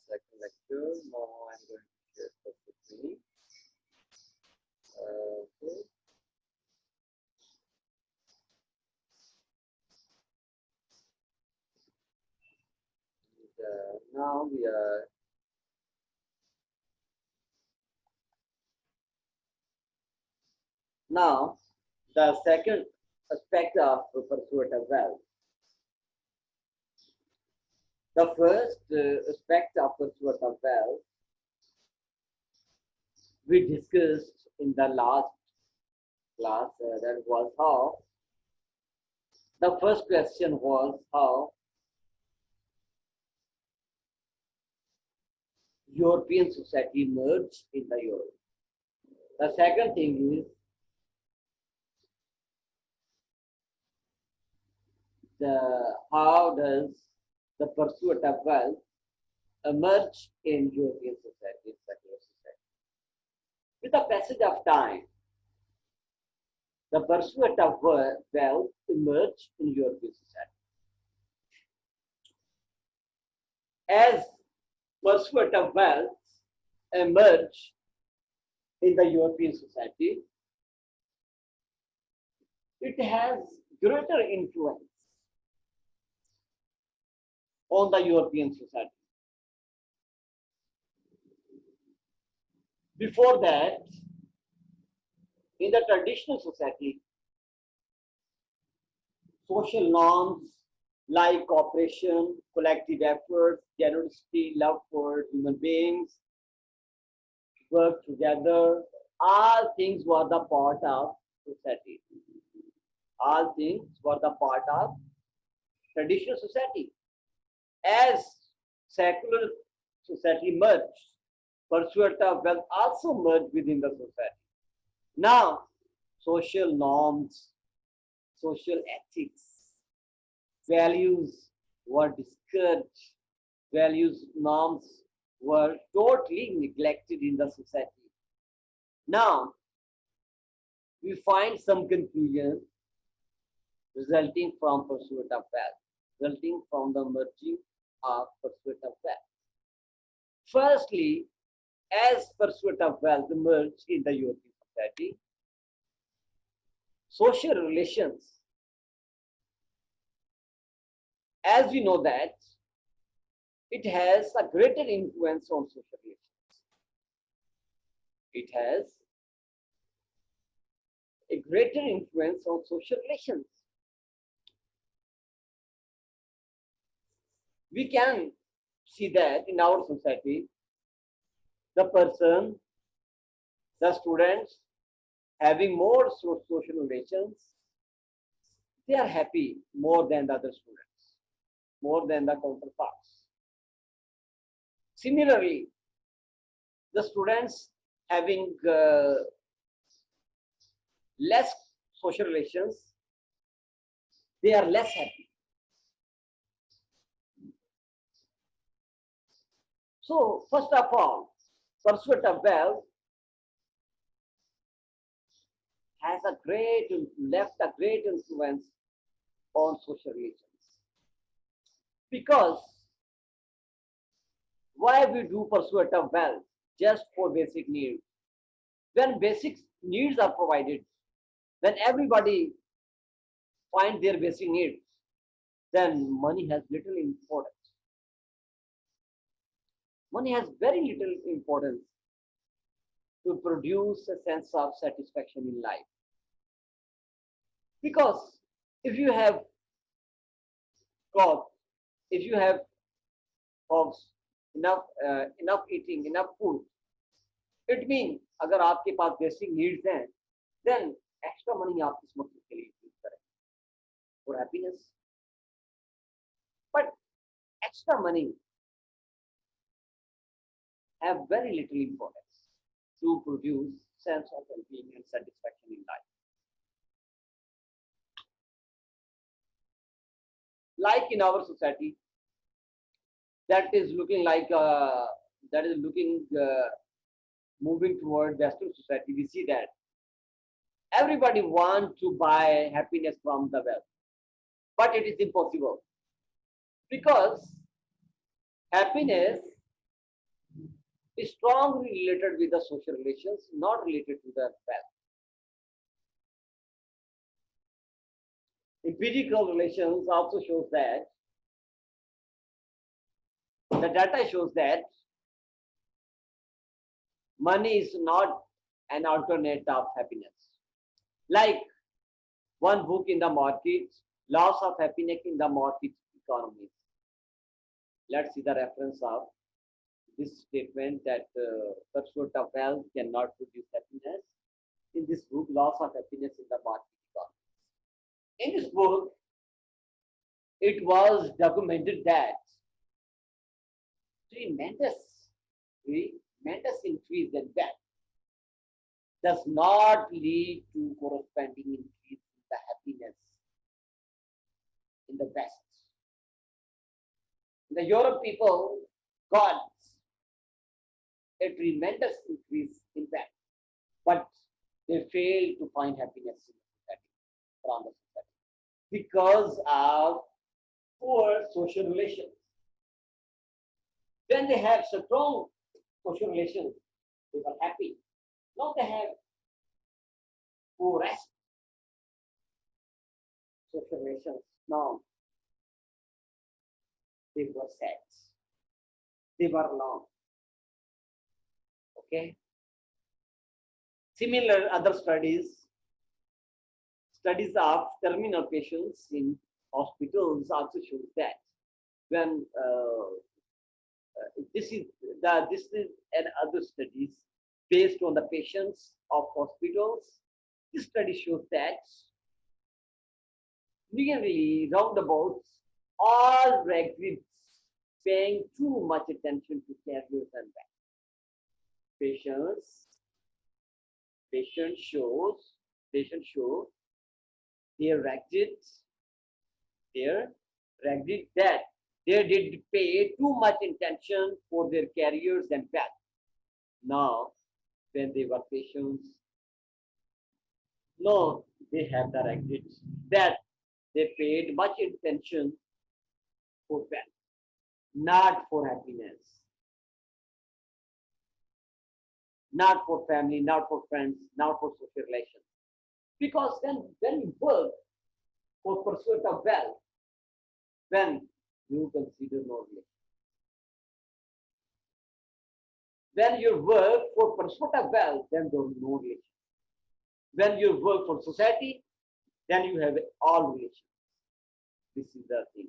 Second lecture. Now I'm going to share the screen. Okay. Now we are the second aspect of persuasive wealth. The first aspect of persuasive wealth we discussed in the last class. That was how the first question was how European society merged in the Europe. The second thing is how does the pursuit of wealth emerge in European society, in secular society. With the passage of time, the pursuit of wealth emerged in European society. As pursuit of wealth emerged in the European society, it has greater influence on the European society. Before that, in the traditional society, social norms like cooperation, collective efforts, generosity, love for human beings, work together, all things were the part of society. All things were the part of traditional society. As secular society merged, pursuit of wealth also merged within the society. Now, social norms, social ethics, values were discouraged, values, norms were totally neglected in the society. Now, we find some conclusion resulting from pursuit of wealth, resulting from the merging of pursuit of wealth. Firstly, as pursuit of wealth emerged in the European society, social relations, as we know that, it has a greater influence on social relations. It has a greater influence on social relations. We can see that in our society, the person, the students having more social relations, they are happy more than the other students, more than the counterparts. Similarly, the students having less social relations, they are less happy. So, first of all, pursuit of wealth has left a great influence on social relations. Because why we do pursuit of wealth? Just for basic needs. When basic needs are provided, when everybody finds their basic needs, then money has little importance. Money has very little importance to produce a sense of satisfaction in life. Because if you have clothes, if you have house, enough eating, enough food, it means अगर आपके पास basic needs हैं, then extra money आप इस मकसद के लिए use करें for happiness. But extra money have very little importance to produce sense of well-being and satisfaction in life. Like in our society, that is looking like moving toward Western society, we see that everybody wants to buy happiness from the wealth, but it is impossible because happiness is strongly related with the social relations, not related to the wealth. Empirical relations also shows that the data shows that money is not an alternate of happiness. Like one book in the market, Laws of Happiness in the Market Economies. Let's see the reference of this statement that pursuit of wealth cannot produce happiness. In this book, Laws of Happiness in the Market Economies. In this book, it was documented that tremendous increase in wealth does not lead to corresponding increase in the happiness in the West. The Europe people got a tremendous increase in wealth, but they failed to find happiness in the society, around the society, because of poor social relations. When they have strong social relations, they were happy. Now they have poor social relations. Now they were sad. They were alone. Okay. Similar other studies of terminal patients in hospitals also show that when this is and other studies based on the patients of hospitals. This study shows that nearly roundabouts all graduates paying too much attention to careers and that. Patients show their graduates that they did pay too much attention for their careers and wealth. Now, when they were patients, no, they have the graduates that they paid much attention for wealth, not for happiness, not for family, not for friends, not for social relations. Because then when you work for pursuit of wealth, then you consider no relation. When you work for pursuit of wealth, then there is no relation. When you work for society, then you have all relations. This is the thing.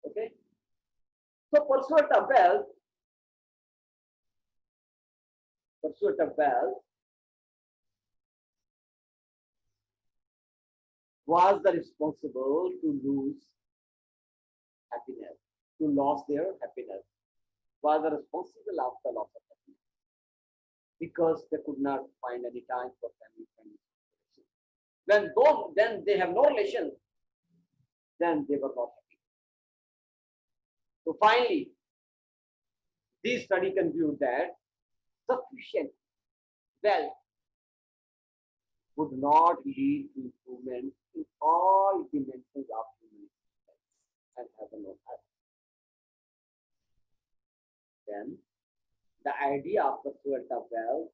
Okay? So pursuit of wealth was the responsible to lose happiness, to lose their happiness, was the responsible of the loss of happiness, because they could not find any time for family friends. Then they have no relation, then they were not happy. So finally, this study concludes that sufficient wealth would not lead to improvement in all dimensions of human existence and heaven on earth. Then the idea of pursuit of wealth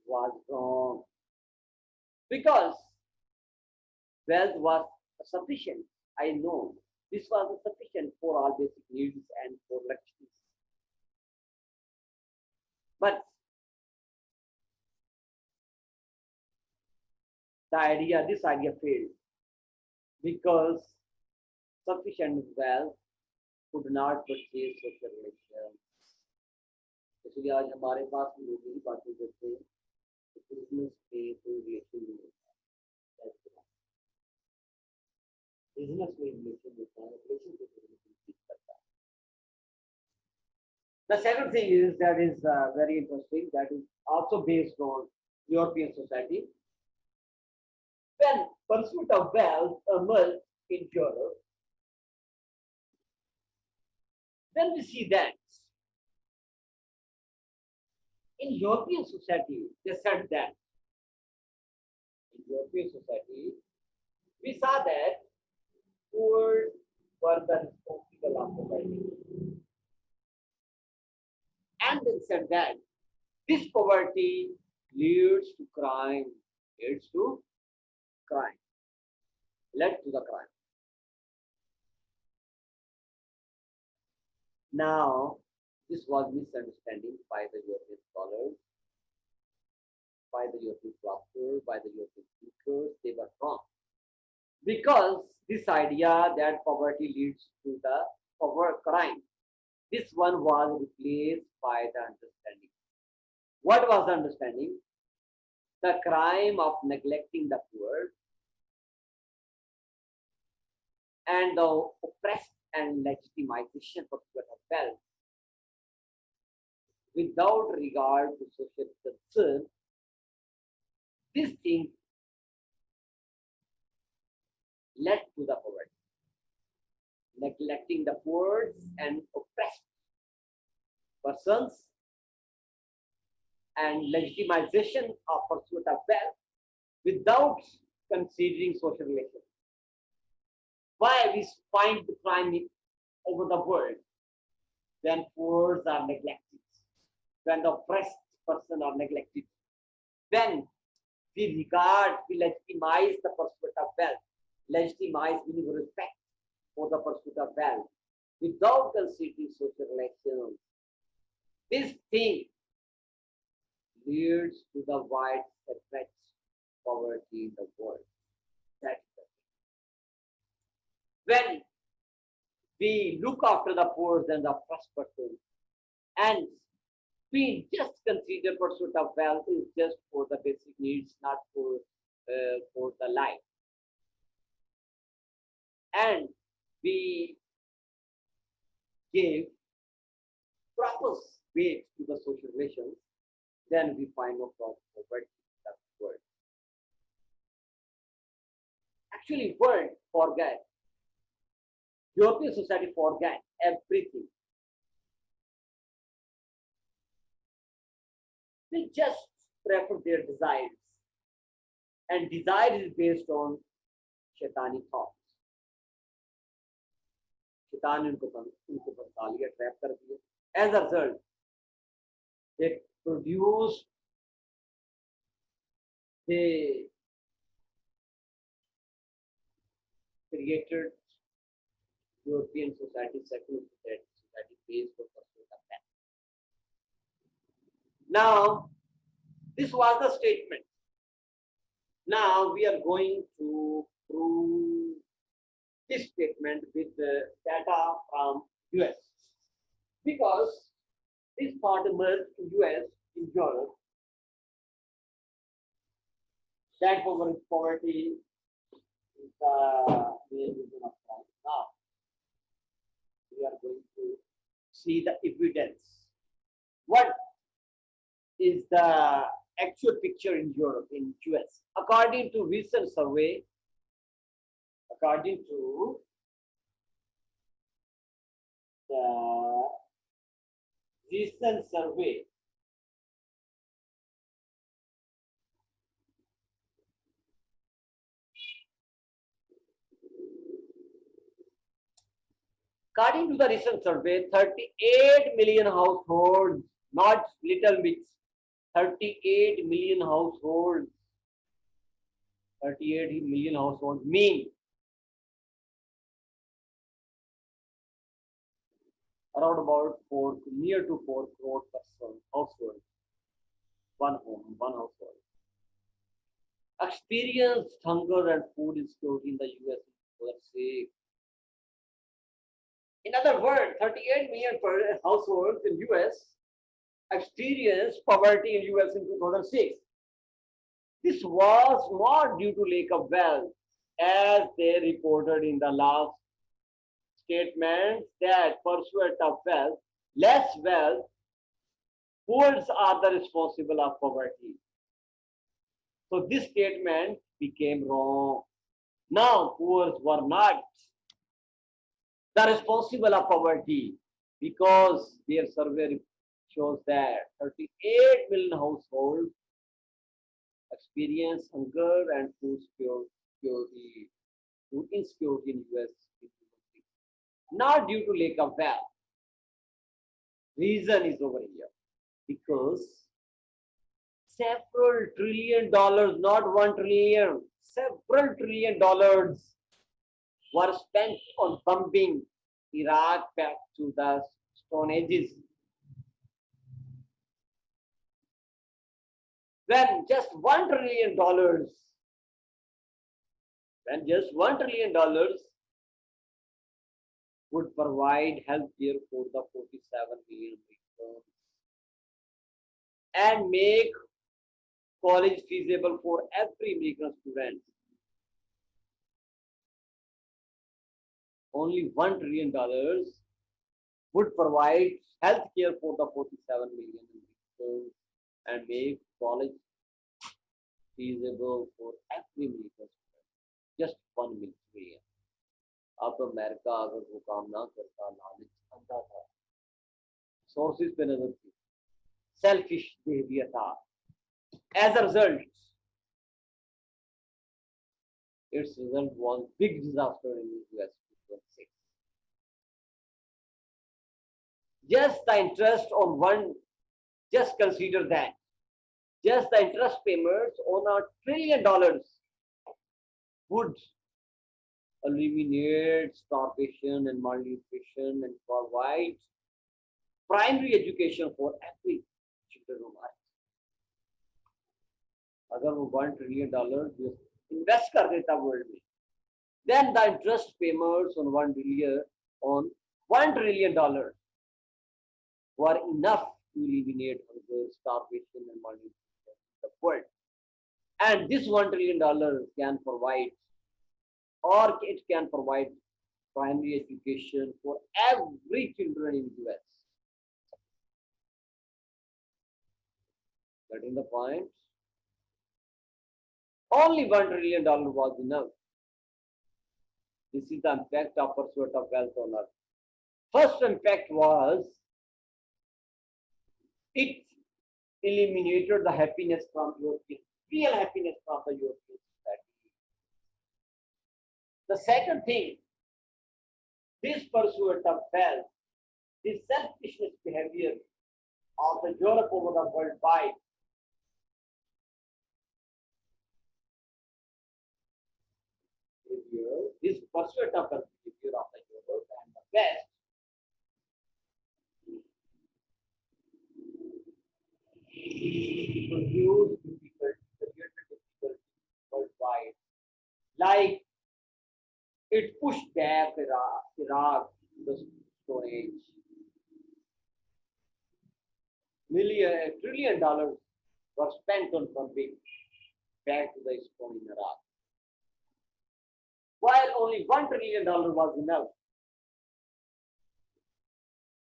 was wrong, because wealth was sufficient. I know this was sufficient for all basic needs and for luxuries. But this idea failed, because sufficient wealth could not purchase social relations. इसलिए आज हमारे पास लोग यही बातें करते हैं कि business में कोई रिलेशन नहीं होता है, बिजनेस में रिलेशन होता है, रिलेशन से रिलेशन करता है. The second thing is that is very interesting, that is also based on European society. When pursuit of wealth emerged in Europe, then we see that in European society, they said that in European society, we saw that poor were the responsible of society. And they said that this poverty leads to crime, leads to crime, led to the crime. Now, this was misunderstanding by the European scholars, by the European philosophers, by the European thinkers. They were wrong. Because this idea that poverty leads to the crime, this one was replaced by the understanding. What was the understanding? The crime of neglecting the poor and the oppressed and legitimization of wealth without regard to social concern. This thing led to the poverty. Neglecting the poor and oppressed persons and legitimization of pursuit of wealth without considering social relations. Why we find the crime over the world when poor are neglected, when the oppressed person are neglected, when we legitimize the pursuit of wealth, legitimize meaning respect for the pursuit of wealth without considering social relations. This thing leads to the widespread poverty in the world. That's the thing. When we look after the poor and the oppressed person, and we just consider pursuit of wealth is just for the basic needs, not for the life, and we give proper weight to the social relations, then we find no problem poverty in the world. Actually, world forget. European society forget everything. They just prefer their desires. And desire is based on shaitani thoughts. Shaitan उनको फंसा लिया, trap कर दिया. As a result, they produce, they created European society, secular society based on pursuit of wealth. Now, this was the statement. Now we are going to prove this statement with the data from US, because this part emerged in US, in Europe, that poverty is the main reason of crime. Now we are going to see the evidence. What is the actual picture in Europe, in US? According to recent survey, according to the recent survey, according to the recent survey, 38 million households, not little bits, 38 million households, 38 million households mean around about near to 4 crore person household, one home, one household, experienced hunger and food insecurity in the US. Let's say, in other words, 38 million households in US experienced poverty in US in 2006. This was not due to lack of wealth, as they reported in the last statement that pursuit of wealth, less wealth, poor are the responsible of poverty. So this statement became wrong. Now poor were not the responsible of poverty, because their survey shows that 38 million households experience hunger and food insecurity in US. Not due to lack of wealth. Reason is over here. Because several trillion dollars, not 1 trillion, several trillion dollars were spent on pumping Iraq back to the Stone Ages. When just $1 trillion, when just $1 trillion would provide health care for the 47 million Americans and make college feasible for every American student. Only $1 trillion would provide health care for the 47 million Americans and make college feasible for every American student. Just 1 million. अब America अगर वो काम ना करता, लालच अंधा था, sources पे नजर थी, सेल्फिश बिहेवियर था. As a result, its result was big disaster in the US 2006. Just the interest on one, just consider that. Just the interest payments on $1 trillion would eliminate starvation and malnutrition and provide primary education for every children on earth. अगर वो $1 trillion invest कर देता world में, then the interest payments on $1 trillion were enough to eliminate hunger, starvation, and malnutrition in the world. And this $1 trillion can provide, or it can provide primary education for every children in the US. Getting the point? Only $1 trillion was enough. This is the impact of pursuit of wealth on earth. First impact was it eliminated the happiness from European, real happiness from the European society. The second thing, this pursuit of wealth, this selfishness behavior of the Europe over the worldwide, this pursuit of the behavior of the Europe and the West produced difficulty worldwide. Like it pushed back Iraq to the Stone Age. $1 trillion were spent on pumping back to the Stone in Iraq. While only $1 trillion was enough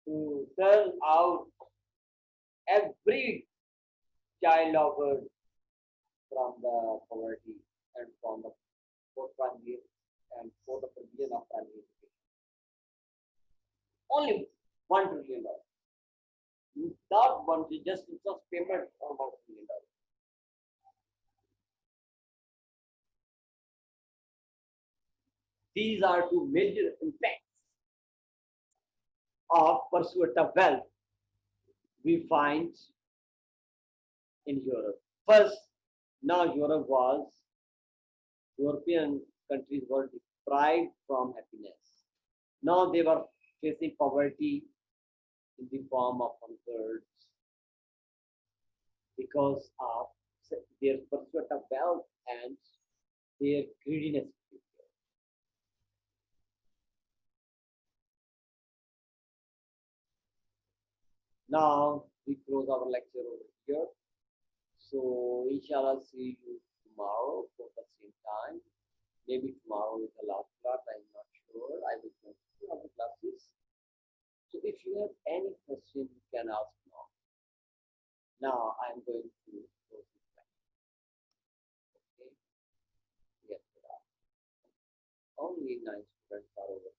to turn out every child of earth from the poverty and from the primary and for the provision of primary education. Only $1 trillion. Not one, just payment of $1 trillion. These are two major impacts of pursuit of wealth we find in Europe. First, now European countries were deprived from happiness. Now they were facing poverty in the form of hunger because of their pursuit of wealth and their greediness. Now we close our lecture over here. So inshallah see you tomorrow for the same time. Maybe tomorrow is the last class, I'm not sure. I will continue other classes. So if you have any question, you can ask now. Now I'm going to close this lecture. Okay. Yes, only 9 students are over.